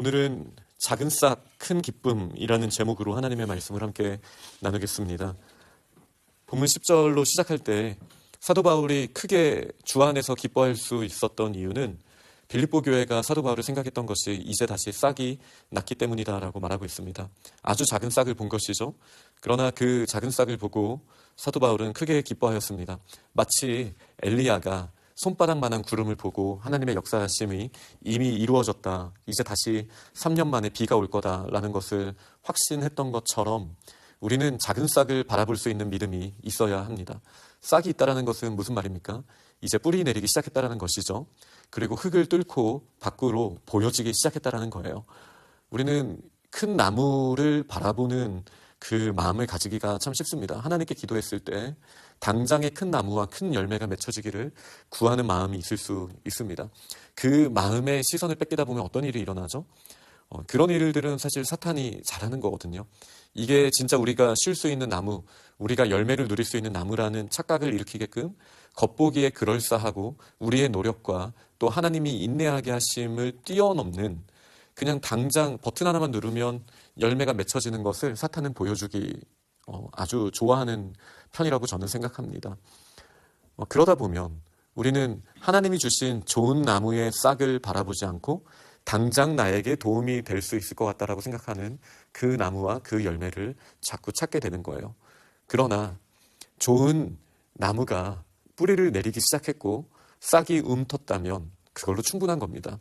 오늘은 작은 싹 큰 기쁨이라는 제목으로 하나님의 말씀을 함께 나누겠습니다. 본문 10절로 시작할 때 사도 바울이 크게 주 안에서 기뻐할 수 있었던 이유는 빌립보 교회가 사도 바울을 생각했던 것이 이제 다시 싹이 났기 때문이다라고 말하고 있습니다. 아주 작은 싹을 본 것이죠. 그러나 그 작은 싹을 보고 사도 바울은 크게 기뻐하였습니다. 마치 엘리야가 손바닥만한 구름을 보고 하나님의 역사하심이 이미 이루어졌다, 이제 다시 3년 만에 비가 올 거다라는 것을 확신했던 것처럼 우리는 작은 싹을 바라볼 수 있는 믿음이 있어야 합니다. 싹이 있다는 것은 무슨 말입니까? 이제 뿌리 내리기 시작했다는 것이죠. 그리고 흙을 뚫고 밖으로 보여지기 시작했다는 거예요. 우리는 큰 나무를 바라보는 그 마음을 가지기가 참 쉽습니다. 하나님께 기도했을 때 당장의 큰 나무와 큰 열매가 맺혀지기를 구하는 마음이 있을 수 있습니다. 그 마음의 시선을 뺏기다 보면 어떤 일이 일어나죠? 그런 일들은 사실 사탄이 잘하는 거거든요. 이게 진짜 우리가 쉴 수 있는 나무, 우리가 열매를 누릴 수 있는 나무라는 착각을 일으키게끔 겉보기에 그럴싸하고 우리의 노력과 또 하나님이 인내하게 하심을 뛰어넘는, 그냥 당장 버튼 하나만 누르면 열매가 맺혀지는 것을 사탄은 보여주기 아주 좋아하는 편이라고 저는 생각합니다. 그러다 보면 우리는 하나님이 주신 좋은 나무의 싹을 바라보지 않고 당장 나에게 도움이 될 수 있을 것 같다라고 생각하는 그 나무와 그 열매를 자꾸 찾게 되는 거예요. 그러나 좋은 나무가 뿌리를 내리기 시작했고 싹이 움텄다면 그걸로 충분한 겁니다.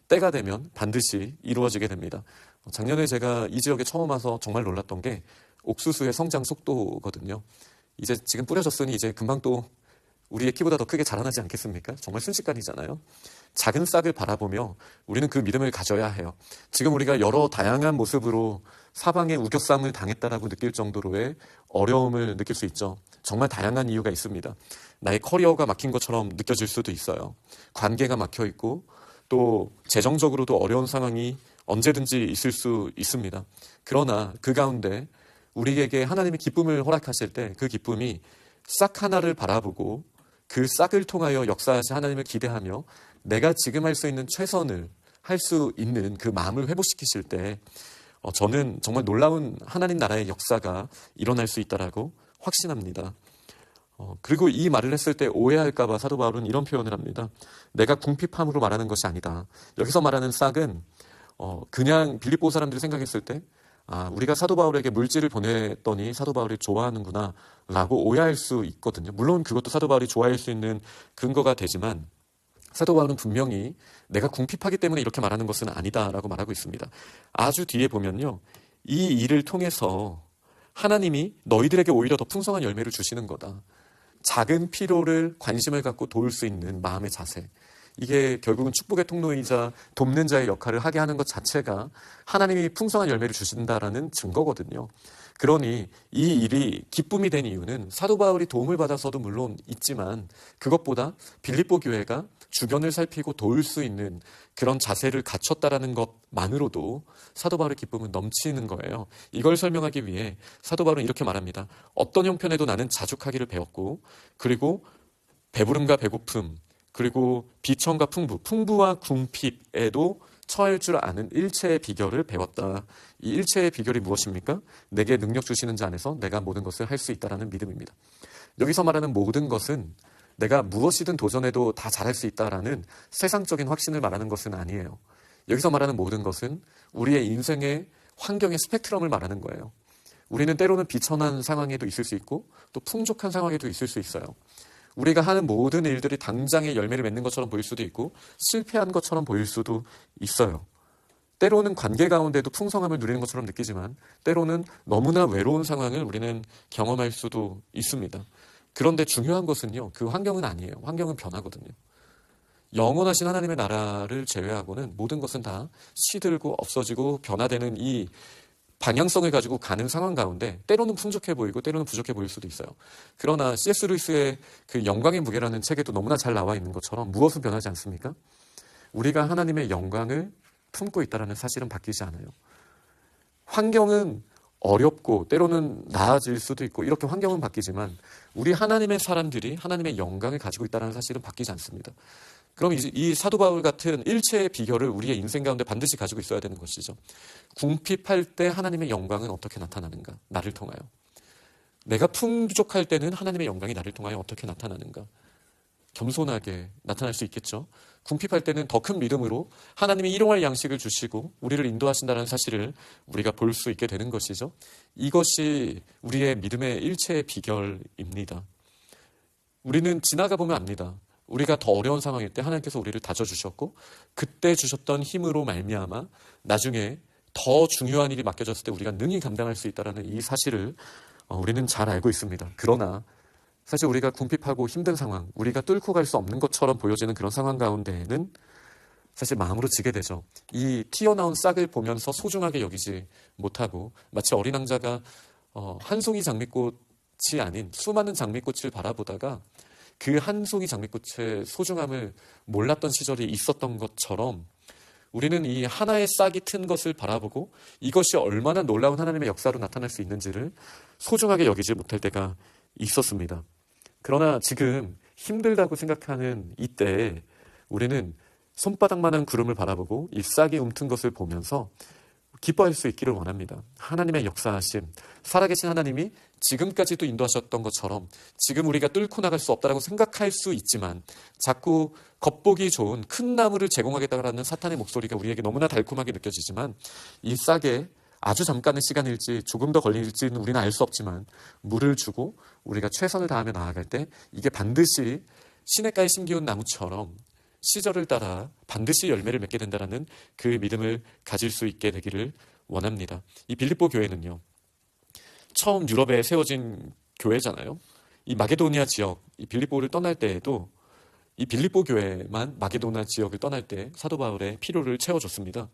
때가 되면 반드시 이루어지게 됩니다. 작년에 제가 이 지역에 처음 와서 정말 놀랐던 게 옥수수의 성장 속도거든요. 이제 지금 뿌려졌으니 이제 금방 또 우리의 키보다 더 크게 자라나지 않겠습니까? 정말 순식간이잖아요. 작은 싹을 바라보며 우리는 그 믿음을 가져야 해요. 지금 우리가 여러 다양한 모습으로 사방에 우겨쌈을 당했다라고 느낄 정도로의 어려움을 느낄 수 있죠. 정말 다양한 이유가 있습니다. 나의 커리어가 막힌 것처럼 느껴질 수도 있어요. 관계가 막혀 있고 또 재정적으로도 어려운 상황이 언제든지 있을 수 있습니다. 그러나 그 가운데 우리에게 하나님이 기쁨을 허락하실 때 그 기쁨이 싹 하나를 바라보고 그 싹을 통하여 역사하신 하나님을 기대하며 내가 지금 할 수 있는 최선을 할 수 있는 그 마음을 회복시키실 때 저는 정말 놀라운 하나님 나라의 역사가 일어날 수 있다라고 확신합니다. 그리고 이 말을 했을 때 오해할까 봐 사도 바울은 이런 표현을 합니다. 내가 궁핍함으로 말하는 것이 아니다. 여기서 말하는 싹은 그냥 빌립보 사람들이 생각했을 때 우리가 사도 바울에게 물질을 보냈더니 사도 바울이 좋아하는구나 라고 오해할 수 있거든요. 물론 그것도 사도 바울이 좋아할 수 있는 근거가 되지만 사도 바울은 분명히 내가 궁핍하기 때문에 이렇게 말하는 것은 아니다라고 말하고 있습니다. 아주 뒤에 보면요, 이 일을 통해서 하나님이 너희들에게 오히려 더 풍성한 열매를 주시는 거다. 작은 필요를 관심을 갖고 도울 수 있는 마음의 자세, 이게 결국은 축복의 통로이자 돕는 자의 역할을 하게 하는 것 자체가 하나님이 풍성한 열매를 주신다라는 증거거든요. 그러니 이 일이 기쁨이 된 이유는 사도 바울이 도움을 받아서도 물론 있지만 그것보다 빌립보 교회가 주변을 살피고 도울 수 있는 그런 자세를 갖췄다라는 것만으로도 사도 바울의 기쁨은 넘치는 거예요. 이걸 설명하기 위해 사도 바울은 이렇게 말합니다. 어떤 형편에도 나는 자족하기를 배웠고, 그리고 배부름과 배고픔, 그리고 비천과 풍부와 궁핍에도 처할 줄 아는 일체의 비결을 배웠다. 이 일체의 비결이 무엇입니까? 내게 능력 주시는 자 안에서 내가 모든 것을 할 수 있다라는 믿음입니다. 여기서 말하는 모든 것은 내가 무엇이든 도전해도 다 잘할 수 있다라는 세상적인 확신을 말하는 것은 아니에요. 여기서 말하는 모든 것은 우리의 인생의 환경의 스펙트럼을 말하는 거예요. 우리는 때로는 비천한 상황에도 있을 수 있고 또 풍족한 상황에도 있을 수 있어요. 우리가 하는 모든 일들이 당장의 열매를 맺는 것처럼 보일 수도 있고 실패한 것처럼 보일 수도 있어요. 때로는 관계 가운데도 풍성함을 누리는 것처럼 느끼지만 때로는 너무나 외로운 상황을 우리는 경험할 수도 있습니다. 그런데 중요한 것은요, 그 환경은 아니에요. 환경은 변하거든요. 영원하신 하나님의 나라를 제외하고는 모든 것은 다 시들고 없어지고 변화되는 이 방향성을 가지고 가는 상황 가운데 때로는 풍족해 보이고 때로는 부족해 보일 수도 있어요. 그러나 C.S. 루이스의 그 영광의 무게라는 책에도 너무나 잘 나와 있는 것처럼 무엇은 변하지 않습니까? 우리가 하나님의 영광을 품고 있다는 사실은 바뀌지 않아요. 환경은 어렵고 때로는 나아질 수도 있고 이렇게 환경은 바뀌지만 우리 하나님의 사람들이 하나님의 영광을 가지고 있다는 사실은 바뀌지 않습니다. 그럼 이 사도 바울 같은 일체의 비결을 우리의 인생 가운데 반드시 가지고 있어야 되는 것이죠. 궁핍할 때 하나님의 영광은 어떻게 나타나는가? 나를 통하여. 내가 풍족할 때는 하나님의 영광이 나를 통하여 어떻게 나타나는가? 겸손하게 나타날 수 있겠죠. 궁핍할 때는 더 큰 믿음으로 하나님이 일용할 양식을 주시고 우리를 인도하신다는 사실을 우리가 볼 수 있게 되는 것이죠. 이것이 우리의 믿음의 일체의 비결입니다. 우리는 지나가 보면 압니다. 우리가 더 어려운 상황일 때 하나님께서 우리를 다져주셨고 그때 주셨던 힘으로 말미암아 나중에 더 중요한 일이 맡겨졌을 때 우리가 능히 감당할 수 있다는 이 사실을 우리는 잘 알고 있습니다. 그러나 사실 우리가 궁핍하고 힘든 상황, 우리가 뚫고 갈 수 없는 것처럼 보여지는 그런 상황 가운데에는 사실 마음으로 지게 되죠. 이 튀어나온 싹을 보면서 소중하게 여기지 못하고 마치 어린 왕자가 한 송이 장미꽃이 아닌 수많은 장미꽃을 바라보다가 그 한 송이 장미꽃의 소중함을 몰랐던 시절이 있었던 것처럼 우리는 이 하나의 싹이 튼 것을 바라보고 이것이 얼마나 놀라운 하나님의 역사로 나타날 수 있는지를 소중하게 여기지 못할 때가 있었습니다. 그러나 지금 힘들다고 생각하는 이때 우리는 손바닥만한 구름을 바라보고 이 싹이 움튼 것을 보면서 기뻐할 수 있기를 원합니다. 하나님의 역사하심, 살아계신 하나님이 지금까지도 인도하셨던 것처럼 지금 우리가 뚫고 나갈 수 없다고 생각할 수 있지만 자꾸 겉보기 좋은 큰 나무를 제공하겠다라는 사탄의 목소리가 우리에게 너무나 달콤하게 느껴지지만 이 싹에 아주 잠깐의 시간일지 조금 더 걸릴지는 우리는 알 수 없지만 물을 주고 우리가 최선을 다하며 나아갈 때 이게 반드시 시냇가에 심기운 나무처럼 시절을 따라 반드시 열매를 맺게 된다는 그 믿음을 가질 수 있게 되기를 원합니다. 이 빌립보 교회는요, 처음 유럽에 세워진 교회잖아요. 이 마게도니아 지역, 이 빌립보를 떠날 때에도 이 빌립보 교회만 마게도니아 지역을 떠날 때 사도 바울의 필요를 채워줬습니다.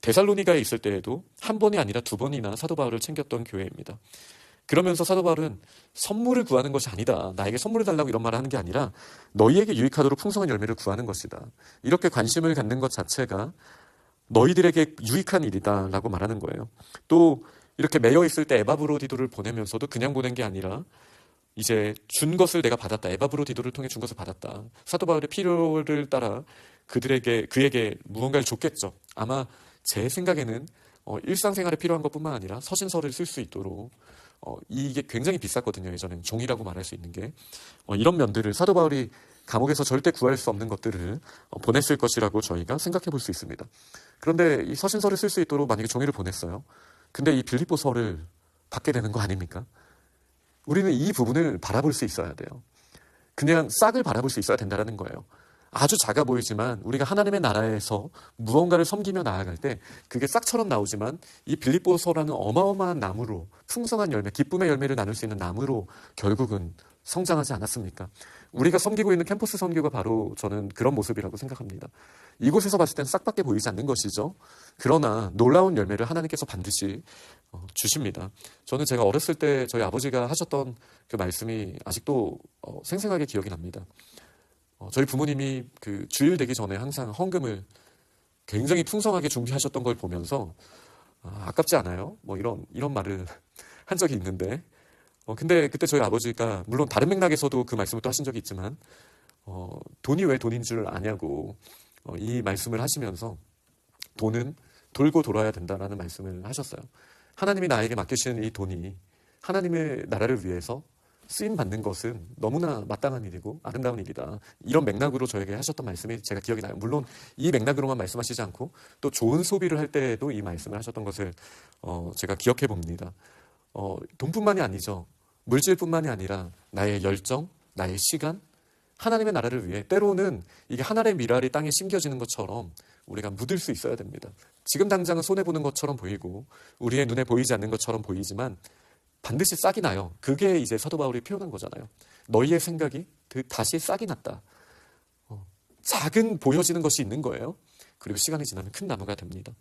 데살로니가에 있을 때에도 한 번이 아니라 두 번이나 사도 바울을 챙겼던 교회입니다. 그러면서 사도 바울은 선물을 구하는 것이 아니다. 나에게 선물을 달라고 이런 말을 하는 게 아니라 너희에게 유익하도록 풍성한 열매를 구하는 것이다. 이렇게 관심을 갖는 것 자체가 너희들에게 유익한 일이다 라고 말하는 거예요. 또 이렇게 매여 있을 때 에바브로디도를 보내면서도 그냥 보낸 게 아니라 이제 준 것을 내가 받았다. 에바브로디도를 통해 준 것을 받았다. 사도 바울의 필요를 따라 그에게 무언가를 줬겠죠. 아마 제 생각에는 일상생활에 필요한 것뿐만 아니라 서신서를 쓸 수 있도록 이게 굉장히 비쌌거든요. 예전엔 종이라고 말할 수 있는 게 이런 면들을 사도 바울이 감옥에서 절대 구할 수 없는 것들을 보냈을 것이라고 저희가 생각해 볼 수 있습니다. 그런데 이 서신서를 쓸 수 있도록 만약에 종이를 보냈어요. 근데 이 빌립보서를 받게 되는 거 아닙니까? 우리는 이 부분을 바라볼 수 있어야 돼요. 그냥 싹을 바라볼 수 있어야 된다는 거예요. 아주 작아 보이지만 우리가 하나님의 나라에서 무언가를 섬기며 나아갈 때 그게 싹처럼 나오지만 이 빌립보서라는 어마어마한 나무로 풍성한 열매, 기쁨의 열매를 나눌 수 있는 나무로 결국은 성장하지 않았습니까? 우리가 섬기고 있는 캠퍼스 선교가 바로 저는 그런 모습이라고 생각합니다. 이곳에서 봤을 땐 싹밖에 보이지 않는 것이죠. 그러나 놀라운 열매를 하나님께서 반드시 주십니다. 저는 제가 어렸을 때 저희 아버지가 하셨던 그 말씀이 아직도 생생하게 기억이 납니다. 저희 부모님이 그 주일 되기 전에 항상 헌금을 굉장히 풍성하게 준비하셨던 걸 보면서 아깝지 않아요? 뭐 이런 말을 한 적이 있는데 근데 그때 저희 아버지가 물론 다른 맥락에서도 그 말씀을 또 하신 적이 있지만 돈이 왜 돈인 줄 아냐고 이 말씀을 하시면서 돈은 돌고 돌아야 된다라는 말씀을 하셨어요. 하나님이 나에게 맡기신 이 돈이 하나님의 나라를 위해서 쓰임받는 것은 너무나 마땅한 일이고 아름다운 일이다. 이런 맥락으로 저에게 하셨던 말씀이 제가 기억이 나요. 물론 이 맥락으로만 말씀하시지 않고 또 좋은 소비를 할 때에도 이 말씀을 하셨던 것을 제가 기억해 봅니다. 돈뿐만이 아니죠. 물질뿐만이 아니라 나의 열정, 나의 시간, 하나님의 나라를 위해 때로는 이게 하나의 미랄이 땅에 심겨지는 것처럼 우리가 묻을 수 있어야 됩니다. 지금 당장은 손해보는 것처럼 보이고 우리의 눈에 보이지 않는 것처럼 보이지만 반드시 싹이 나요. 그게 이제 사도 바울이 표현한 거잖아요. 너희의 생각이 다시 싹이 났다. 작은 보여지는 것이 있는 거예요. 그리고 시간이 지나면 큰 나무가 됩니다.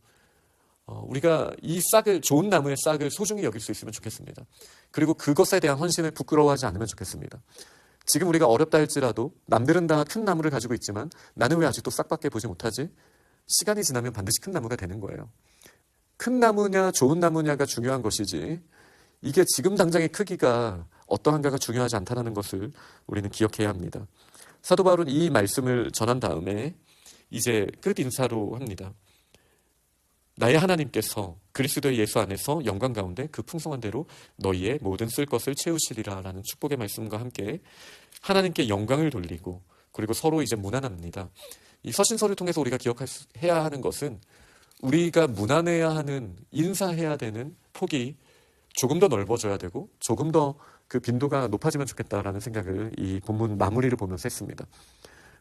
우리가 이 싹을, 좋은 나무의 싹을 소중히 여길 수 있으면 좋겠습니다. 그리고 그것에 대한 헌신을 부끄러워하지 않으면 좋겠습니다. 지금 우리가 어렵다 할지라도 남들은 다 큰 나무를 가지고 있지만 나는 왜 아직도 싹밖에 보지 못하지? 시간이 지나면 반드시 큰 나무가 되는 거예요. 큰 나무냐 좋은 나무냐가 중요한 것이지 이게 지금 당장의 크기가 어떠한가가 중요하지 않다는 것을 우리는 기억해야 합니다. 사도 바울은 이 말씀을 전한 다음에 이제 끝 인사로 합니다. 나의 하나님께서 그리스도 예수 안에서 영광 가운데 그 풍성한 대로 너희의 모든 쓸 것을 채우시리라 라는 축복의 말씀과 함께 하나님께 영광을 돌리고 그리고 서로 이제 문안합니다. 이 서신서를 통해서 우리가 기억해야 하는 것은 우리가 문안해야 하는, 인사해야 되는 폭이 조금 더 넓어져야 되고 조금 더 그 빈도가 높아지면 좋겠다라는 생각을 이 본문 마무리를 보면서 했습니다.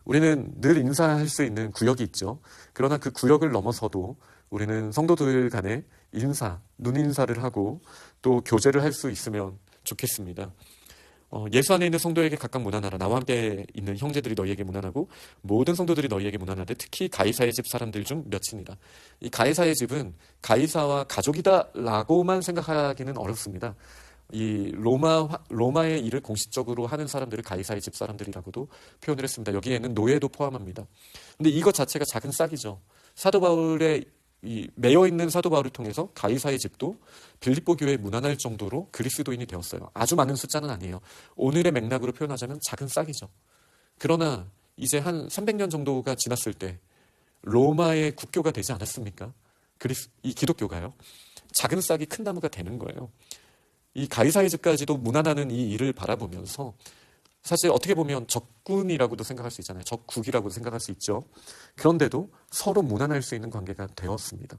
우리는 늘 인사할 수 있는 구역이 있죠. 그러나 그 구역을 넘어서도 우리는 성도들 간에 인사, 눈인사를 하고 또 교제를 할 수 있으면 좋겠습니다. 예수 안에 있는 성도에게 각각 문안하라. 나와 함께 있는 형제들이 너희에게 문안하고 모든 성도들이 너희에게 문안하되 특히 가이사의 집 사람들 중 몇이니라. 이 가이사의 집은 가이사와 가족이다라고만 생각하기는 어렵습니다. 이 로마의 일을 공식적으로 하는 사람들을 가이사의 집 사람들이라고도 표현을 했습니다. 여기에는 노예도 포함합니다. 근데 이것 자체가 작은 싹이죠. 사도 바울의 이 매여 있는 사도 바울을 통해서 가이사의 집도 빌립보 교회에 문안할 정도로 그리스도인이 되었어요. 아주 많은 숫자는 아니에요. 오늘의 맥락으로 표현하자면 작은 싹이죠. 그러나 이제 한 300년 정도가 지났을 때 로마의 국교가 되지 않았습니까? 이 기독교가요. 작은 싹이 큰 나무가 되는 거예요. 이 가이사의 집까지도 문안하는 이 일을 바라보면서 사실 어떻게 보면 적군이라고도 생각할 수 있잖아요. 적국이라고도 생각할 수 있죠. 그런데도 서로 문안할 수 있는 관계가 되었습니다.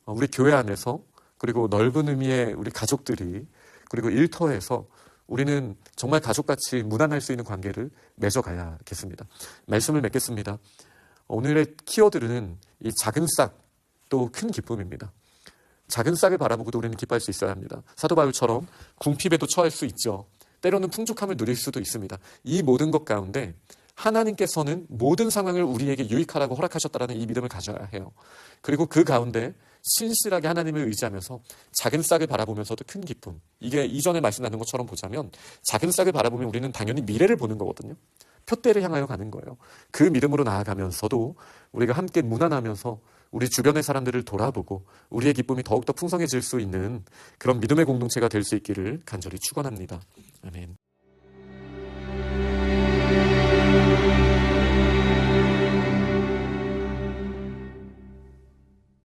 우리 교회 안에서 그리고 넓은 의미의 우리 가족들이 그리고 일터에서 우리는 정말 가족같이 문안할 수 있는 관계를 맺어가야겠습니다. 말씀을 맺겠습니다. 오늘의 키워드는 이 작은 싹 또 큰 기쁨입니다. 작은 싹을 바라보고도 우리는 기뻐할 수 있어야 합니다. 사도 바울처럼 궁핍에도 처할 수 있죠. 때로는 풍족함을 누릴 수도 있습니다. 이 모든 것 가운데 하나님께서는 모든 상황을 우리에게 유익하라고 허락하셨다는 이 믿음을 가져야 해요. 그리고 그 가운데 신실하게 하나님을 의지하면서 작은 싹을 바라보면서도 큰 기쁨. 이게 이전에 말씀 나눈 것처럼 보자면 작은 싹을 바라보면 우리는 당연히 미래를 보는 거거든요. 표대를 향하여 가는 거예요. 그 믿음으로 나아가면서도 우리가 함께 문안하면서 우리 주변의 사람들을 돌아보고 우리의 기쁨이 더욱더 풍성해질 수 있는 그런 믿음의 공동체가 될 수 있기를 간절히 축원합니다. 아멘.